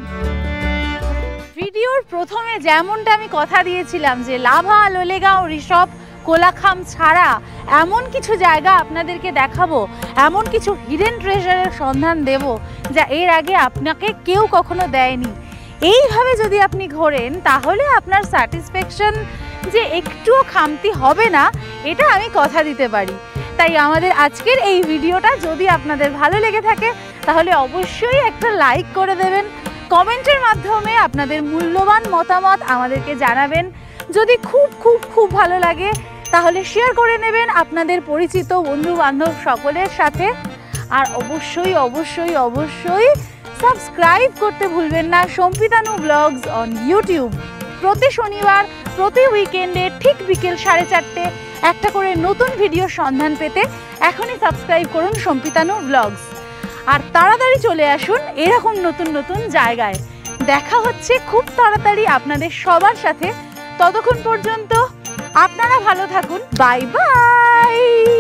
ভিডিওর প্রথমে যেমনটা আমি কথা দিয়েছিলাম যে লাভা, লোলেগাঁও, ঋষভ, কোলাখাম ছাড়া এমন কিছু জায়গা আপনাদেরকে দেখাবো, এমন কিছু হিডেন ট্রেজারের সন্ধান দেব যা এর আগে আপনাকে কেউ কখনো দেয়নি। এইভাবে যদি আপনি ঘোরেন তাহলে আপনার স্যাটিসফ্যাকশন যে একটুও খামতি হবে না, এটা আমি কথা দিতে পারি। তাই আমাদের আজকের এই ভিডিওটা যদি আপনাদের ভালো লেগে থাকে তাহলে অবশ্যই একটা লাইক করে দেবেন, কমেন্টের মাধ্যমে আপনাদের মূল্যবান মতামত আমাদেরকে জানাবেন। যদি খুব খুব খুব ভালো লাগে তাহলে শেয়ার করে নেবেন আপনাদের পরিচিত বন্ধু বান্ধব সকলের সাথে। আর অবশ্যই অবশ্যই অবশ্যই সাবস্ক্রাইব করতে ভুলবেন না সম্পিতানু ব্লগস অন ইউটিউব। প্রতি শনিবার, প্রতি উইকেন্ডে ঠিক বিকেল 4:30 একটা করে নতুন ভিডিও সন্ধান পেতে এখনই সাবস্ক্রাইব করুন সম্পিতানু ব্লগস। আর তাড়াতাড়ি চলে আসুন এরকম নতুন নতুন জায়গায়। দেখা হচ্ছে খুব তাড়াতাড়ি আপনাদের সবার সাথে। ততক্ষণ পর্যন্ত আপনারা ভালো থাকুন। Bye bye.